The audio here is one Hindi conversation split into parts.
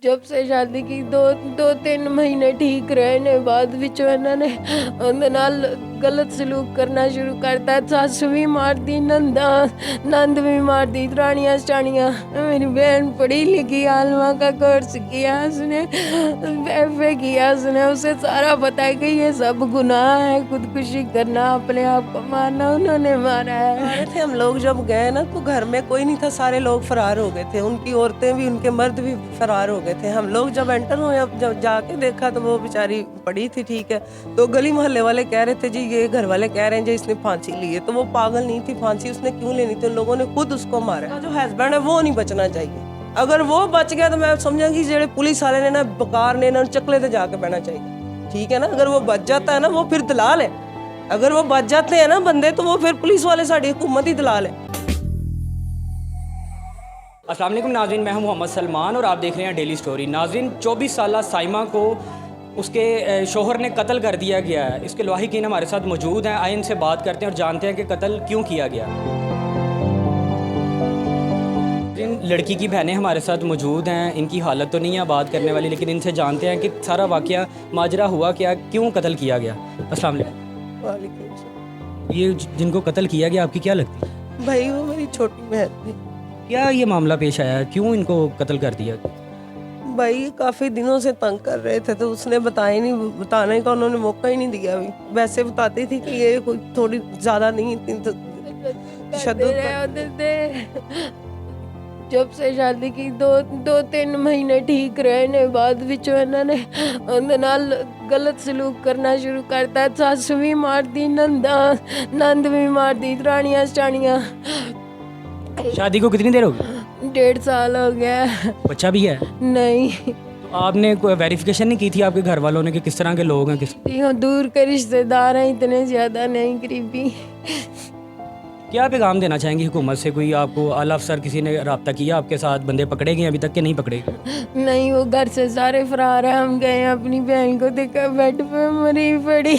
जब से शादी की दो दो तीन महीने ठीक रहने बाद विच इन्होंने उनके नाल गलत सलूक करना शुरू करता। सस भी मारती, नंद भी मारती, दरानियां सटानियां। मेरी बहन पढ़ी लिखी, आलमा का कोर्स किया उसने, एफए किया उसने। उसे सारा पता है कि ये सब गुनाह है, खुदकुशी करना, अपने आप को मारना। उन्होंने मारा है। आ रहे थे हम लोग जब गए ना तो घर में कोई नहीं था, सारे लोग फरार हो गए थे, उनकी औरतें भी उनके मर्द भी फरार हो गए थे। हम लोग जब एंटर हुए, अब जब जाके देखा तो वो बेचारी पड़ी थी, ठीक है। तो गली मोहल्ले वाले कह रहे थे जी, ये घर वाले कह रहे हैं जी इसने फांसी ली है। तो वो पागल नहीं थी, फांसी उसने क्यों लेनी थी, उन लोगों ने खुद उसको मारा। जो हस्बैंड है वो नहीं बचना चाहिए। अगर वो बच गया तो मैं समझा कि जेडे पुलिस वाले ने ना बकार ने ना चकले से जाके बहना चाहिए, ठीक है ना। अगर वो बच जाता है ना, वो फिर दलाल है। अगर वो बच जाते हैं ना बंदे, तो वो फिर पुलिस वाले साड़ी हुकूमत ही दलाल है। अस्सलाम वालेकुम नाज़रीन, मैं हूं मोहम्मद सलमान और आप देख रहे हैं डेली स्टोरी। नाज़रीन, 24 साला साइमा को उसके शोहर ने कत्ल कर दिया गया है। इसके लवाहिकीन हमारे साथ मौजूद हैं। आइए इनसे बात करते हैं और जानते हैं कि कत्ल क्यों किया गया। इन लड़की की बहनें हमारे साथ मौजूद हैं। इनकी हालत तो नहीं है बात करने वाली, लेकिन इनसे जानते हैं कि सारा वाक़या माजरा हुआ क्या, क्यों कत्ल किया गया। अस्सलाम वालेकुम। वालेकुम सलाम। ये जिनको कत्ल किया गया आपकी क्या लगती है? भाई वो मेरी छोटी बहन थी। क्या ये मामला पेश आया, क्यों इनको कत्ल कर दिया? भाई काफी दिनों से तंग कर रहे थे, तो उसने बताया नहीं, बताने का उन्होंने मौका ही नहीं दिया। अभी वैसे बताती थी कि ये कोई थोड़ी ज्यादा नहीं थी, तो तशद्दुद होते थे। जब से शादी की दो तीन महीने ठीक रहने बाद विच इन्होंने उनके नाल गलत सलूक करना शुरू करता। सस भी मारती, नंद भी मारती, दरानियां सटानियां। शादी को कितनी देर हो गई? 1.5 साल हो गया। बच्चा भी है? नहीं, तो आपने कोई वेरिफिकेशन नहीं की थी आपके घर वालों ने कि किस तरह के लोग हैं? यहाँ दूर के रिश्तेदार हैं, इतने ज्यादा नहीं, करीबी। क्या पैगाम देना चाहेंगे हुकूमत से? कोई आपको आला अफसर किसी ने रब्ता किया आपके साथ? बंदे पकड़े गए अभी तक के नहीं पकड़े गए? नहीं, वो घर से सारे फरार है। हम गए अपनी बहन को देखा बेड पे मरी पड़ी।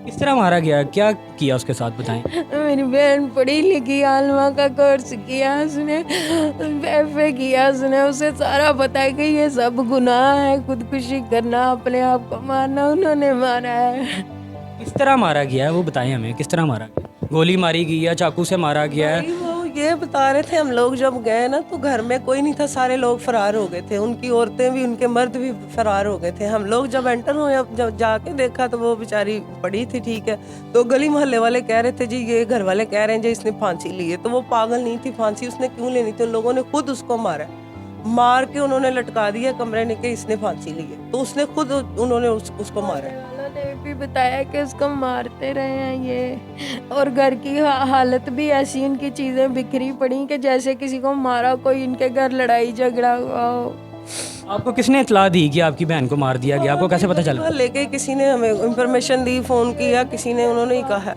किस तरह मारा गया, क्या किया उसके साथ बताएं। मेरी बहन पढ़ी लिखी, आलमा का कोर्स किया उसने, एफए किया उसने। उसे सारा पता है कि ये सब गुनाह है, खुदकुशी करना, अपने आप को मारना। उन्होंने मारा है। किस तरह मारा गया है वो बताएं हमें, किस तरह मारा गया? गोली मारी गई या चाकू से मारा गया है? भाई वो ये बता रहे थे हम लोग जब गए ना तो घर में कोई नहीं था, सारे लोग फरार हो गए थे, उनकी औरतें भी उनके मर्द भी फरार हो गए थे। हम लोग जब एंटर हुए, अब जब जाके देखा तो वो बेचारी पड़ी थी, ठीक है। तो गली मोहल्ले वाले कह रहे थे जी, ये घर वाले कह रहे हैं जी इसने फांसी ली है। तो वो पागल नहीं थी, फांसी उसने क्यों लेनी थी, उन लोगों ने खुद उसको मारा। मार के उन्होंने लटका दिया कमरे ने कि इसने फांसी ली है, तो उसने खुद उन्होंने उसको मारा। वालों ने भी बताया कि उसको मारते रहे हैं ये, और घर की हालत भी ऐसी, उनकी चीजें बिखरी पड़ी कि जैसे किसी को मारा, कोई इनके घर लड़ाई झगड़ा हुआ हो। आपको किसने इतला दी कि आपकी बहन को मार दिया गया? आपको कैसे पता चला? लेके किसी ने हमें इंफॉर्मेशन दी, फोन किया किसी ने, उन्होंने ही कहा है।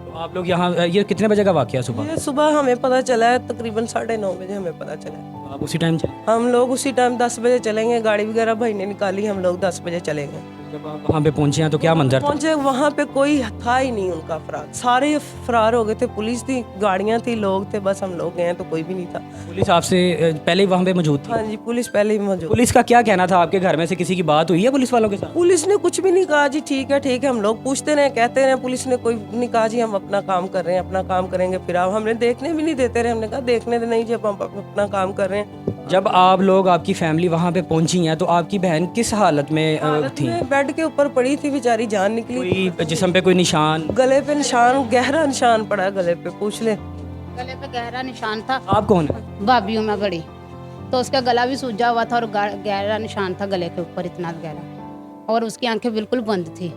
तो आप लोग यहाँ, ये कितने बजे का वाक़या सुबह? ये सुबह हमें पता चला है, तकरीबन 9:30 बजे हमें पता चला है। तो आप उसी टाइम चले? हम लोग उसी टाइम 10 बजे चलेंगे, गाड़ी वगैरह भाई ने निकाली, हम लोग 10 बजे चलेंगे। जब आप वहाँ पे पहुँचे हैं तो क्या मंजर था? पहुंचे वहाँ पे कोई था ही नहीं उनका, फरार सारे फरार हो गए थे। पुलिस थी, गाड़ियाँ थी, लोग थे, बस हम लोग गए तो कोई भी नहीं था। पुलिस आपसे पहले ही वहाँ पे मौजूद थी? हाँ जी, पुलिस पहले ही मौजूद। पुलिस का क्या कहना था? आपके घर में से किसी की बात हुई है पुलिस वालों के साथ? पुलिस ने कुछ भी नहीं कहा जी, ठीक है ठीक है। हम लोग पूछते रहे, कहते रहे, पुलिस ने कोई नहीं कहा जी हम अपना काम कर रहे हैं, अपना काम करेंगे। फिर आप हमें देखने भी नहीं देते रहे, हमने कहा देखने दे नहीं, जब हम अपना काम कर रहे हैं। जब आप लोग, आपकी फैमिली वहाँ पे पहुंची हैं तो आपकी बहन किस हालत में थी? बेड के ऊपर पड़ी थी बेचारी, जान निकली। कोई जिस्म पे कोई निशान? गले पे निशान, गहरा निशान पड़ा गले पे, पूछ ले। गले पे गहरा निशान था। आप कौन है? भाभी हूँ मैं बड़ी, तो उसका गला भी सूजा हुआ था और गहरा निशान था गले के ऊपर, इतना गहरा। और उसकी आंखें बिल्कुल बंद थी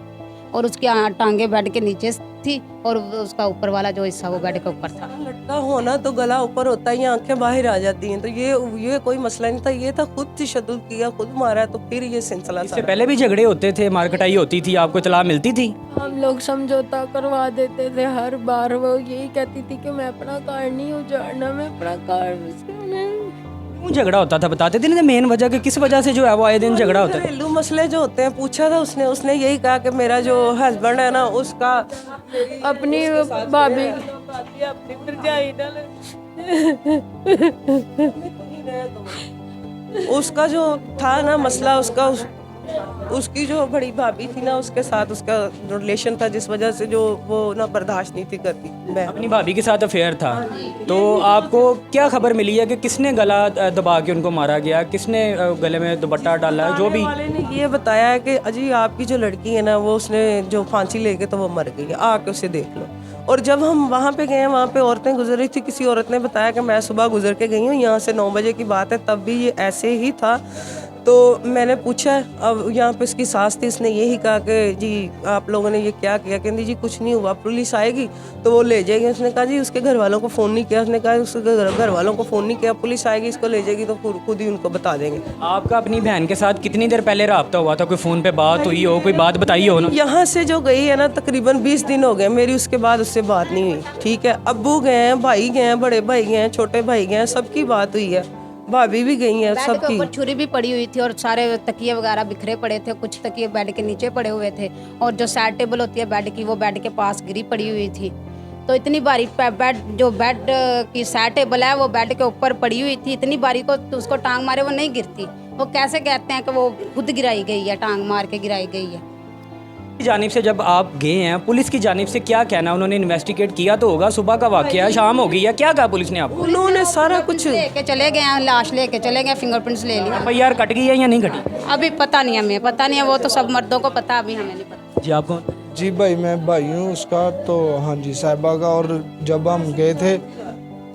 और उसकी टांगे बेड के नीचे थी और उसका ऊपर वाला जो हिस्सा वो बेड के ऊपर था। लटका होना तो गला ऊपर होता है, आंखें बाहर आ जाती हैं। तो ये कोई मसला नहीं था, ये था खुद तशद्दुद किया, खुद मारा। तो फिर ये सिलसिला इससे पहले भी झगड़े होते थे, मारकटाई होती थी, आपको इतला मिलती थी? हम लोग समझौता करवा देते थे हर बार। वो यही कहती थी कि मैं अपना कार नहीं उजाड़ना, मैं अपना कार क्यों झगड़ा होता था बताते थे ना मेन वजह, कि किस वजह से जो है वो आए दिन झगड़ा होता है? घरेलू मसले जो होते हैं, पूछा था उसने यही कहा कि मेरा जो हस्बैंड है ना, उसका अपनी भाभी अपनी भरजाई नाल उसका जो था ना मसला, उसकी जो बड़ी भाभी थी ना, उसके साथ उसका जो रिलेशन था, जिस वजह से जो वो ना बर्दाश्त नहीं थी करती। मैं अपनी भाभी के साथ अफेयर था। तो आपको क्या खबर मिली है कि किसने गला दबा के उनको मारा गया, किसने गले में दुपट्टा डाला, जो भी? वाले ने ये बताया है कि अजी आपकी जो लड़की है ना, वो उसने जो फांसी लेके तो वो मर गई है, आके उसे देख लो। और जब हम वहाँ पे गए, वहाँ पे औरतें गुजर रही थी, किसी औरत ने बताया कि मैं सुबह गुजर के गई हूँ, यहाँ से 9 बजे की बात है, तब भी ये ऐसे ही था। तो मैंने पूछा, अब यहाँ पे उसकी सास थी, इसने यही कहा कि जी आप लोगों ने ये क्या किया? कहती जी कुछ नहीं हुआ, पुलिस आएगी तो वो ले जाएगी। उसने कहा जी उसके घर वालों को फ़ोन नहीं किया। उसने कहा उसके घर वालों को फ़ोन नहीं किया, पुलिस आएगी इसको ले जाएगी तो खुद ही उनको बता देंगे। आपका अपनी बहन के साथ कितनी देर पहले रब्ता हुआ था? कोई फ़ोन पे बात हुई हो, कोई बात बताई हो ना? यहाँ से जो गई है ना, तकरीबन 20 दिन हो गए मेरी उसके बाद उससे बात नहीं हुई। ठीक है, अब्बू गए हैं, भाई गए हैं, बड़े भाई गए हैं, छोटे भाई गए हैं, सबकी बात हुई है, भाभी भी गई है, बेड के सबकी। ऊपर छुरी भी पड़ी हुई थी और सारे तकिए वगैरह बिखरे पड़े थे, कुछ तकिए बेड के नीचे पड़े हुए थे और जो साइड टेबल होती है बेड की, वो बेड के पास गिरी पड़ी हुई थी। तो इतनी बारी बेड की साइड टेबल है वो बेड के ऊपर पड़ी हुई थी, इतनी बारी को तो उसको टांग मारे वो नहीं गिरती। वो कैसे कहते हैं कि वो खुद गिराई गई है, टांग मार के गिराई गई है। की जानिब से जब आप गए हैं, पुलिस की जानिब से क्या कहना? उन्होंने इन्वेस्टिगेट किया तो होगा, सुबह का वाकया है, शाम हो गई है, क्या कहा पुलिस ने आपको? उन्होंने सारा कुछ लेके चले गए हैं, लाश लेके चले गए, फिंगरप्रिंट्स ले लिया। FIR कट गई है या नहीं कटी? अभी पता नहीं, हमें पता नहीं है, वो तो सब मर्दों को पता, अभी हमें नहीं पता। जी आपको? जी भाई मैं भाई हूँ उसका। तो हाँ जी साहिबा का। और जब हम गए थे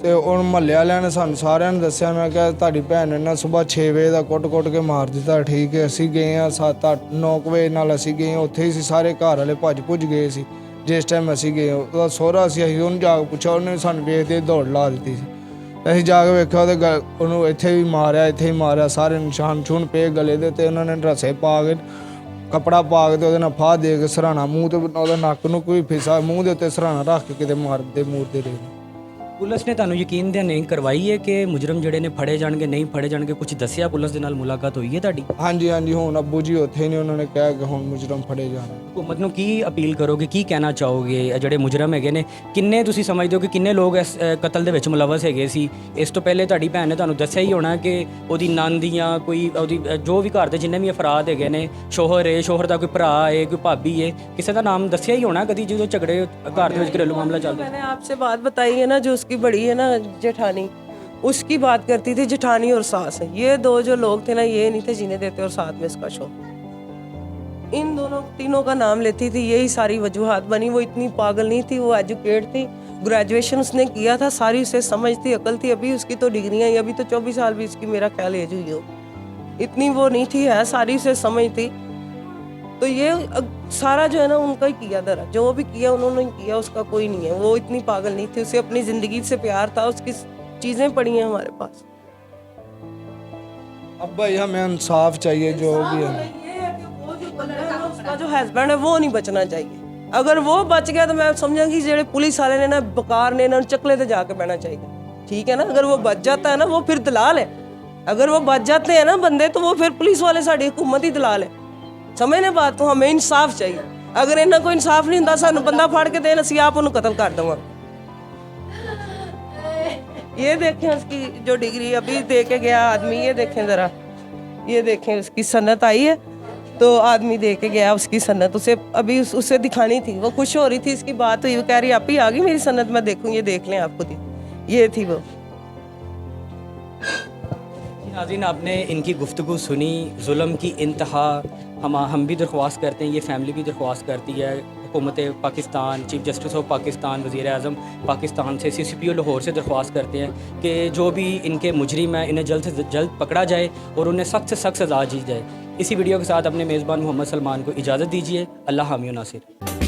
तो उन महल्ले वालिਆਂ ਨੇ ਸਾਨੂੰ ਸਾਰਿਆਂ ਨੂੰ ਦੱਸਿਆ, ਮੈਂ ਕਿਹਾ ਤੁਹਾਡੀ ਭੈਣ ਨੇ ਨਾ ਸਵੇਰ 6 ਵਜੇ ਦਾ ਕੁੱਟ-ਕੁੱਟ ਕੇ ਮਾਰ ਦਿੱਤਾ। ਠੀਕ ਹੈ, ਅਸੀਂ ਗਏ ਆ 7-8-9 ਵਜੇ ਨਾਲ ਅਸੀਂ ਗਏ, ਉੱਥੇ ਹੀ ਸੀ, ਸਾਰੇ ਘਰ ਵਾਲੇ ਭੱਜ ਗਏ ਸੀ ਜਿਸ ਟਾਈਮ ਅਸੀਂ ਗਏ। ਉਹਦਾ ਸਹੁਰਾ ਸੀ, ਅਸੀਂ ਉਹਨੂੰ ਜਾ ਕੇ ਪੁੱਛਿਆ, ਉਹਨੇ ਸਾਨੂੰ ਵੇਖਦੇ ਦੌੜ ਲਾ ਦਿੱਤੀ ਸੀ। ਅਸੀਂ ਜਾ ਕੇ ਵੇਖਿਆ ਉਹਨੂੰ ਇੱਥੇ ਵੀ ਮਾਰਿਆ, ਇੱਥੇ ਹੀ ਮਾਰਿਆ, ਸਾਰੇ ਨਿਸ਼ਾਨ ਪਏ ਗਲੇ ਦੇ ਉੱਤੇ। ਉਹਨਾਂ ਨੇ ਰੱਸੇ ਪਾ ਕੇ, ਕੱਪੜਾ ਪਾ ਕੇ ਤੇ ਉਹਦੇ ਨਾਲ ਫਾਹ ਦੇ ਕੇ ਸਰਾਣਾ ਮੂੰਹ ਤੇ ਉਹਦਾ ਨੱਕ ਨੂੰ ਕੋਈ ਫਿਸਾ, ਮੂੰਹ ਦੇ ਉੱਤੇ ਸਰਾਣਾ ਰੱਖ ਕੇ ਕਿਤੇ ਮਾਰਦੇ ਮੂਰਦੇ ਰਹੇ। ਪੁਲਿਸ ਨੇ ਤੁਹਾਨੂੰ ਯਕੀਨ ਨਹੀਂ ਕਰਵਾਈ ਹੈ ਕਿ ਮੁਜਰਮ ਜਿਹੜੇ ਨੇ ਫੜੇ ਜਾਣਗੇ, ਨਹੀਂ ਫੜੇ ਜਾਣਗੇ? ਕੁਝ ਦੱਸਿਆ? ਪੁਲਿਸ ਦੇ ਨਾਲ ਮੁਲਾਕਾਤ ਹੋਈ ਹੈ ਤੁਹਾਡੀ? ਹਾਂਜੀ ਹਾਂਜੀ, ਹੁਣ ਅੱਬੂ ਜੀ ਉੱਥੇ ਨੇ, ਉਹਨਾਂ ਨੇ ਕਿਹਾ ਕਿ ਹੁਣ ਮੁਜਰਮ ਫੜੇ ਜਾਣ। हुकूमत ਨੂੰ ਕੀ ਅਪੀਲ ਕਰੋਗੇ, ਕੀ ਕਹਿਣਾ ਚਾਹੋਗੇ? ਇਹ ਜਿਹੜੇ ਮੁਜਰਮ ਹੈਗੇ ਨੇ, ਕਿੰਨੇ ਤੁਸੀਂ ਸਮਝਦੇ ਹੋ ਕਿ ਕਿੰਨੇ ਲੋਕ ਇਸ ਕਤਲ ਦੇ ਵਿੱਚ ਮੁਲਵਸ ਹੈਗੇ ਸੀ? ਇਸ ਤੋਂ ਪਹਿਲੇ ਤੁਹਾਡੀ ਭੈਣ ਨੇ ਤੁਹਾਨੂੰ ਦੱਸਿਆ ਹੀ ਹੋਣਾ ਕਿ ਉਹਦੀ ਨੰਦ ਜਾਂ ਕੋਈ ਉਹਦੀ ਜੋ ਵੀ ਘਰ ਦੇ ਜਿੰਨੇ ਵੀ ਅਫਰਾਦ ਹੈਗੇ ਨੇ, ਸ਼ੋਹਰ ਹੈ, ਸ਼ੋਹਰ ਦਾ ਕੋਈ ਭਰਾ ਹੈ, ਕੋਈ ਭਾਬੀ ਹੈ, ਕਿਸੇ ਦਾ ਨਾਮ ਦੱਸਿਆ ਹੀ ਹੋਣਾ ਕਦੀ ਜਦੋਂ ਝਗੜੇ ਘਰ ਦੇ ਵਿੱਚ ਘरेलू मामला ਚੱਲਦਾ? मैंने आपसे बात बताई है ना, जो उसकी बड़ी है ना जेठानी, उसकी बात करती थी। जेठानी और सास है, ये दो जो लोग थे ना, ये नहीं थे जीने देते, और साथ में इसका शौहर। इन तीनों का नाम लेती थी, यही सारी वजूहात बनी। वो इतनी पागल नहीं थी, वो एजुकेट थी, ग्रेजुएशन उसने किया था, सारी उसे समझ थी, अकल थी। अभी उसकी तो डिग्रियाँ, अभी तो 24 साल भी इसकी मेरा ख्याल एज हुई हो, इतनी वो नहीं थी, है सारी उसे समझ थी। तो ये सारा जो है ना उनका ही किया धरा, जो भी किया उन्होंने किया, उसका कोई नहीं है। वो इतनी पागल नहीं थी, उसे अपनी ज़िंदगी से प्यार था, उसकी चीज़ें पड़ी हैं हमारे पास। अब भाई हमें इंसाफ चाहिए, जो भी है। उसका जो हस्बैंड है वो नहीं बचना चाहिए। अगर वो बच गया तो मैं समझांगी जेड़े पुलिस वाले ने ना बकार ने ना चकले ते जाके बहना चाहिए। ठीक है ना, अगर वो बच जाता है ना, वो फिर दलाल है। अगर वो बच जाते हैं ना बंदे, तो वो फिर पुलिस वाले साड़ी हुकूमत ही दलाल है। समझने बात? तो हमें इंसाफ चाहिए। अगर इन्ना कोई इंसाफ नहीं होता, सानू बंदा फाड़ के देन, असीं आप उन्हें कत्ल कर देवांगे। ये देखें उसकी जो डिग्री अभी दे के गया आदमी, ये देखें ज़रा, ये देखें उसकी सन्नत आई है, तो आदमी दे के गया उसकी सन्नत, उसे अभी उसे दिखानी थी। वो खुश हो रही थी, इसकी बात हुई, वो कह रही आप ही आ गई मेरी सन्नत, मैं देखूँ, ये देख लें आप खुद ही। ये थी वो। नाज़रीन, आपने इनकी गुफ्तगू सुनी, जुल्म की इंतहा। हम भी दरख्वास्त करते हैं, ये फैमिली भी दरख्वास्त करती है हुकूमत Pakistan, chief justice of Pakistan, वज़ीर आज़म पाकिस्तान से, CCPO लाहौर से दरख्वास्त करते हैं कि जो भी इनके मुजरिम हैं, इन्हें जल्द से जल्द पकड़ा जाए और उन्हें सख्त से सख्त सज़ा दी जाए। इसी वीडियो के साथ अपने मेज़बान मोहम्मद सलमान को इजाज़त दीजिए। अल्लाह हामी नासिर।